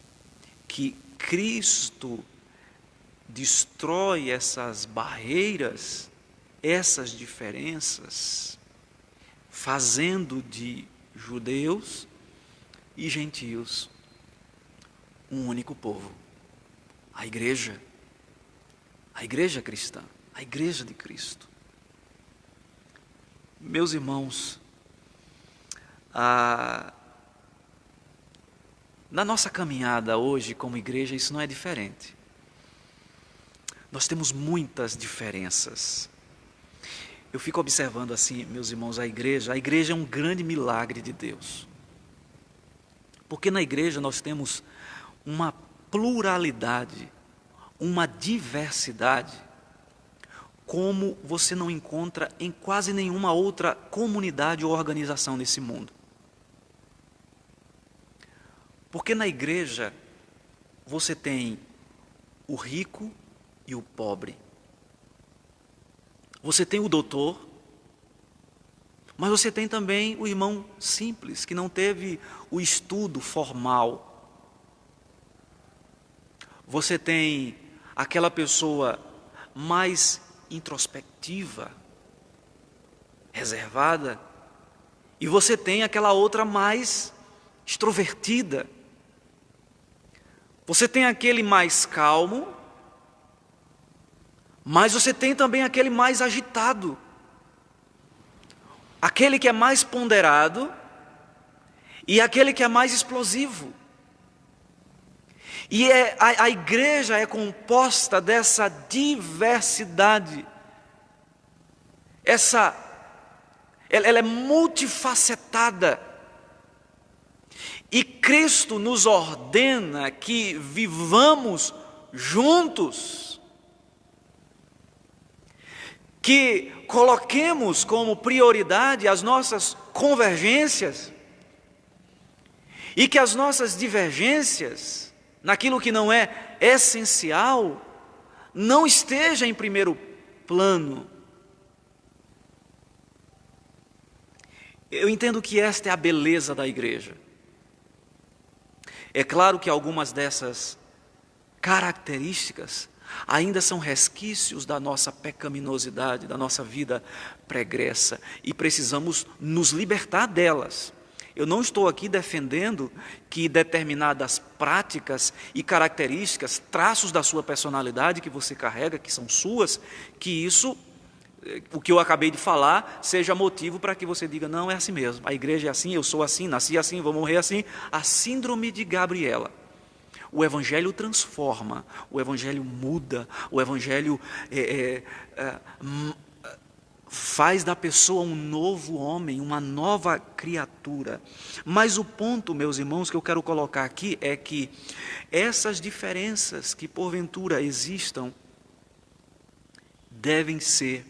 que Cristo destrói essas barreiras, essas diferenças, fazendo de judeus e gentios um único povo, a igreja cristã, a igreja de Cristo. Meus irmãos, na nossa caminhada hoje como igreja, isso não é diferente. Nós temos muitas diferenças. Eu fico observando assim, meus irmãos, a igreja é um grande milagre de Deus. Porque na igreja nós temos uma pluralidade, uma diversidade, como você não encontra em quase nenhuma outra comunidade ou organização nesse mundo. Porque na igreja você tem o rico e o pobre. Você tem o doutor, mas você tem também o irmão simples, que não teve o estudo formal. Você tem aquela pessoa mais introspectiva, reservada, e você tem aquela outra mais extrovertida. Você tem aquele mais calmo, mas você tem também aquele mais agitado, aquele que é mais ponderado e aquele que é mais explosivo. E a igreja é composta dessa diversidade, ela é multifacetada. E Cristo nos ordena que vivamos juntos, que coloquemos como prioridade as nossas convergências e que as nossas divergências, naquilo que não é essencial, não esteja em primeiro plano. Eu entendo que esta é a beleza da igreja. É claro que algumas dessas características ainda são resquícios da nossa pecaminosidade, da nossa vida pregressa, e precisamos nos libertar delas. Eu não estou aqui defendendo que determinadas práticas e características, traços da sua personalidade que você carrega, que são suas, que isso, o que eu acabei de falar, seja motivo para que você diga, não, é assim mesmo, a igreja é assim, eu sou assim, nasci assim, vou morrer assim. A síndrome de Gabriela. O Evangelho transforma, o Evangelho muda, o Evangelho faz da pessoa um novo homem, uma nova criatura. Mas o ponto, meus irmãos, que eu quero colocar aqui é que essas diferenças que porventura existam devem ser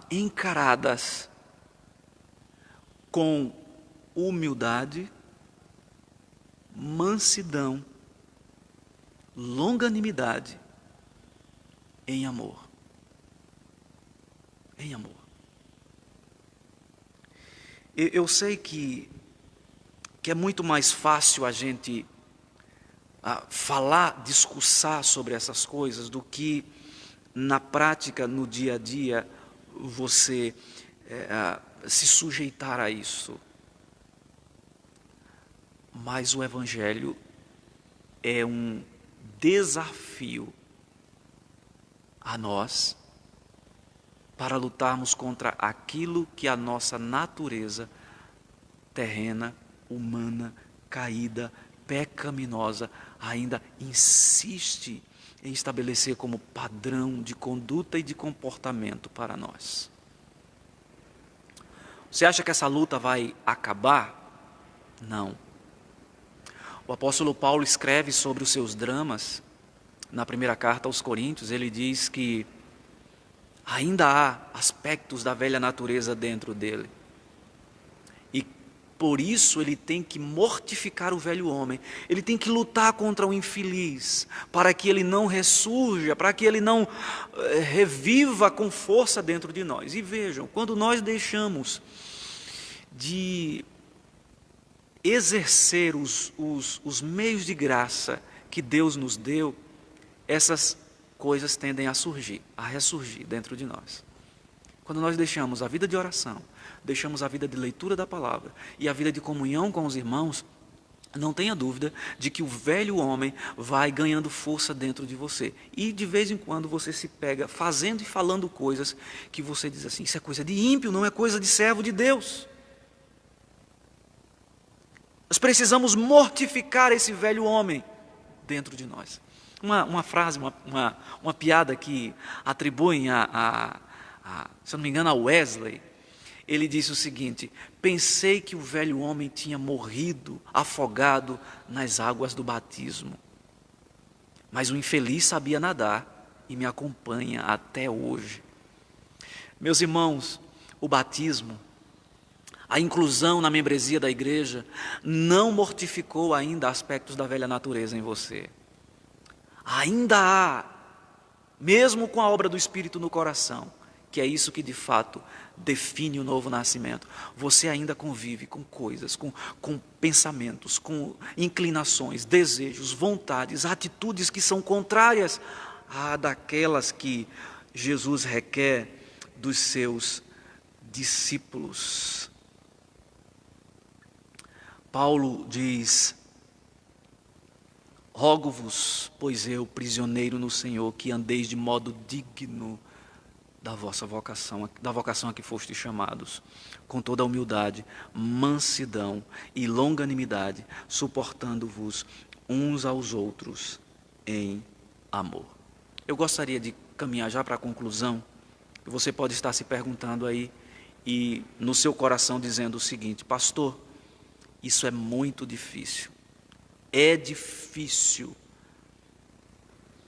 encaradas com humildade, mansidão, longanimidade, em amor. Em amor. Eu sei que é muito mais fácil a gente falar, discursar sobre essas coisas do que na prática, no dia a dia, você se sujeitar a isso. Mas o Evangelho é um desafio a nós para lutarmos contra aquilo que a nossa natureza terrena, humana, caída, pecaminosa, ainda insiste em estabelecer como padrão de conduta e de comportamento para nós. Você acha que essa luta vai acabar? Não. O apóstolo Paulo escreve sobre os seus dramas, na primeira carta aos Coríntios, ele diz que ainda há aspectos da velha natureza dentro dele. E por isso ele tem que mortificar o velho homem, ele tem que lutar contra o infeliz, para que ele não ressurja, para que ele não reviva com força dentro de nós. E vejam, quando nós deixamos de exercer os meios de graça que Deus nos deu, essas coisas tendem a surgir, a ressurgir dentro de nós. Quando nós deixamos a vida de oração, deixamos a vida de leitura da palavra e a vida de comunhão com os irmãos, não tenha dúvida de que o velho homem vai ganhando força dentro de você. E de vez em quando você se pega fazendo e falando coisas que você diz assim, isso é coisa de ímpio, não é coisa de servo de Deus. Nós precisamos mortificar esse velho homem dentro de nós. Uma frase, uma piada que atribuem se eu não me engano, a Wesley. Ele disse o seguinte: pensei que o velho homem tinha morrido afogado nas águas do batismo, mas o infeliz sabia nadar e me acompanha até hoje. Meus irmãos, o batismo, a inclusão na membresia da igreja, não mortificou ainda aspectos da velha natureza em você. Ainda há, mesmo com a obra do Espírito no coração, que é isso que de fato define o novo nascimento, você ainda convive com coisas, com pensamentos, com inclinações, desejos, vontades, atitudes que são contrárias a daquelas que Jesus requer dos seus discípulos. Paulo diz: rogo-vos, pois eu, prisioneiro no Senhor, que andeis de modo digno da vossa vocação, da vocação a que fostes chamados, com toda a humildade, mansidão e longanimidade, suportando-vos uns aos outros em amor. Eu gostaria de caminhar já para a conclusão. Você pode estar se perguntando aí e no seu coração dizendo o seguinte: pastor, isso é muito difícil. É difícil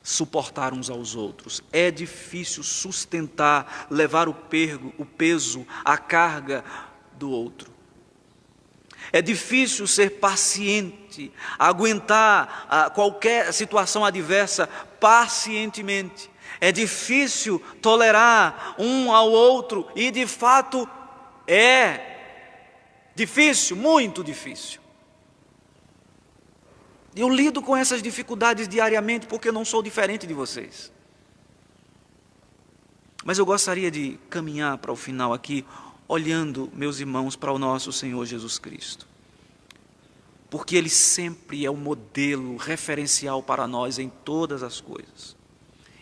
suportar uns aos outros. É difícil sustentar, levar o peso, a carga do outro. É difícil ser paciente, aguentar qualquer situação adversa pacientemente. É difícil tolerar um ao outro e, de fato, é difícil, muito difícil. Eu lido com essas dificuldades diariamente porque eu não sou diferente de vocês. Mas eu gostaria de caminhar para o final aqui, olhando, meus irmãos, para o nosso Senhor Jesus Cristo. Porque Ele sempre é o modelo referencial para nós em todas as coisas.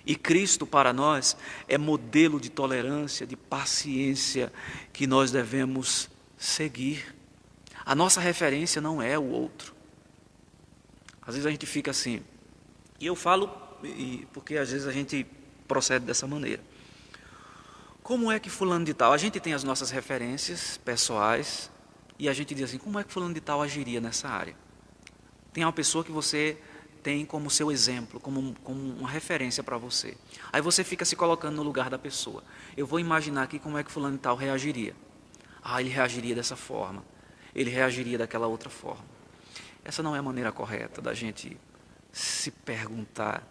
E Cristo para nós é modelo de tolerância, de paciência que nós devemos seguir. A nossa referência não é o outro. Às vezes a gente fica assim, e eu falo porque às vezes a gente procede dessa maneira. Como é que fulano de tal, a gente tem as nossas referências pessoais e a gente diz assim, como é que fulano de tal agiria nessa área? Tem uma pessoa que você tem como seu exemplo, como uma referência para você. Aí você fica se colocando no lugar da pessoa. Eu vou imaginar aqui como é que fulano de tal reagiria. Ah, ele reagiria dessa forma, ele reagiria daquela outra forma. Essa não é a maneira correta da gente se perguntar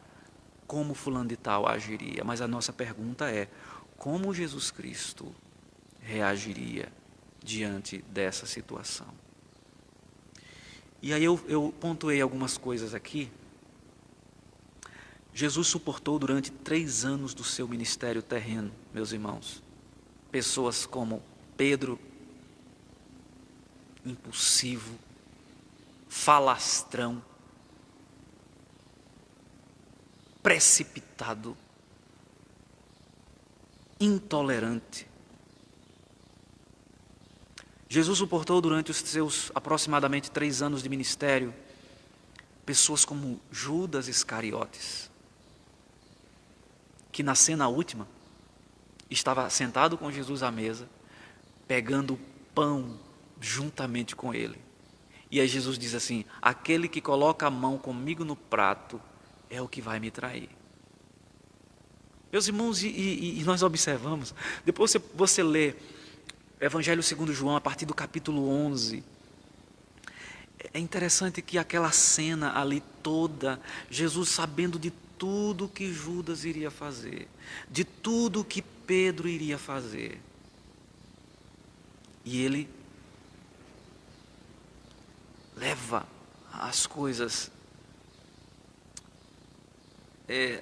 como fulano de tal agiria, mas a nossa pergunta é, como Jesus Cristo reagiria diante dessa situação? E aí eu pontuei algumas coisas aqui. Jesus suportou durante 3 anos do seu ministério terreno, meus irmãos, pessoas como Pedro, impulsivo, falastrão, precipitado, intolerante. Jesus suportou durante os seus aproximadamente 3 anos de ministério pessoas como Judas Iscariotes, que na cena última estava sentado com Jesus à mesa, pegando pão juntamente com ele. E aí Jesus diz assim, aquele que coloca a mão comigo no prato é o que vai me trair. Meus irmãos, e nós observamos, depois você lê Evangelho segundo João, a partir do capítulo 11, é interessante que aquela cena ali toda, Jesus sabendo de tudo que Judas iria fazer, de tudo que Pedro iria fazer, e ele leva as coisas,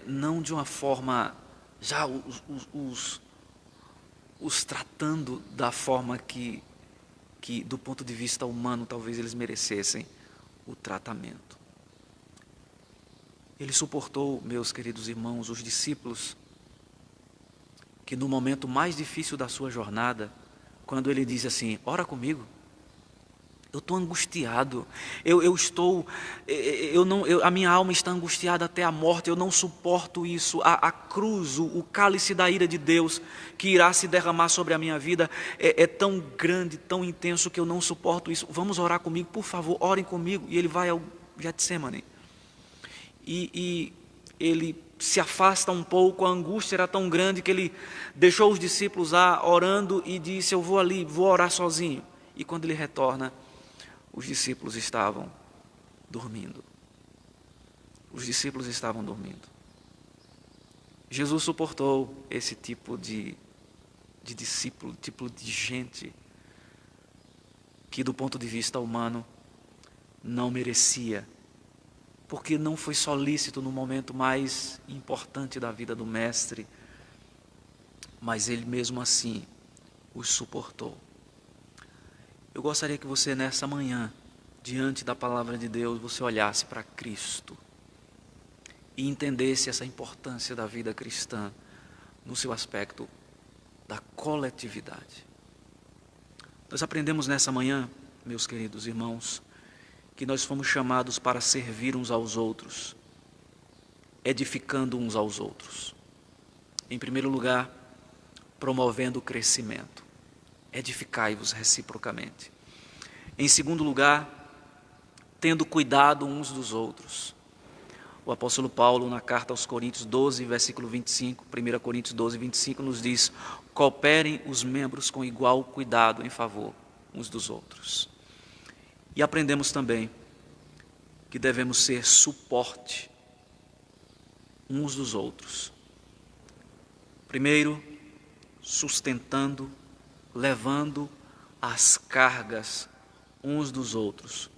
não de uma forma, já os tratando da forma que do ponto de vista humano talvez eles merecessem o tratamento. Ele suportou, meus queridos irmãos, os discípulos, que no momento mais difícil da sua jornada, quando ele diz assim, ora comigo, eu estou angustiado, a minha alma está angustiada até a morte, eu não suporto isso, a cruz, o cálice da ira de Deus que irá se derramar sobre a minha vida é tão grande, tão intenso que eu não suporto isso, vamos orar comigo, por favor, orem comigo. E ele vai ao Getsemane, e ele se afasta um pouco, a angústia era tão grande que ele deixou os discípulos lá orando e disse, eu vou ali, vou orar sozinho. E quando ele retorna, os discípulos estavam dormindo. Os discípulos estavam dormindo. Jesus suportou esse tipo de discípulo, tipo de gente que do ponto de vista humano não merecia, porque não foi solícito no momento mais importante da vida do mestre, mas ele mesmo assim os suportou. Eu gostaria que você nessa manhã, diante da palavra de Deus, você olhasse para Cristo e entendesse essa importância da vida cristã no seu aspecto da coletividade. Nós aprendemos nessa manhã, meus queridos irmãos, que nós fomos chamados para servir uns aos outros, edificando uns aos outros. Em primeiro lugar, promovendo o crescimento. Edificai-vos reciprocamente. Em segundo lugar, tendo cuidado uns dos outros. O apóstolo Paulo, na carta aos Coríntios 12, versículo 25, 1 Coríntios 12, 25, nos diz, cooperem os membros com igual cuidado em favor uns dos outros. E aprendemos também que devemos ser suporte uns dos outros. Primeiro, sustentando, levando as cargas uns dos outros,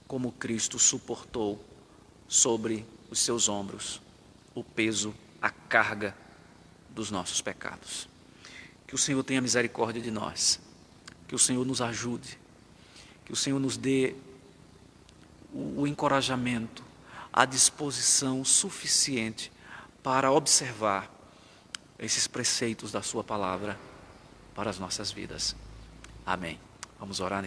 como Cristo suportou sobre os seus ombros o peso, a carga dos nossos pecados. Que o Senhor tenha misericórdia de nós, que o Senhor nos ajude, que o Senhor nos dê o encorajamento, a disposição suficiente para observar esses preceitos da sua palavra para as nossas vidas. Amém. Vamos orar nesse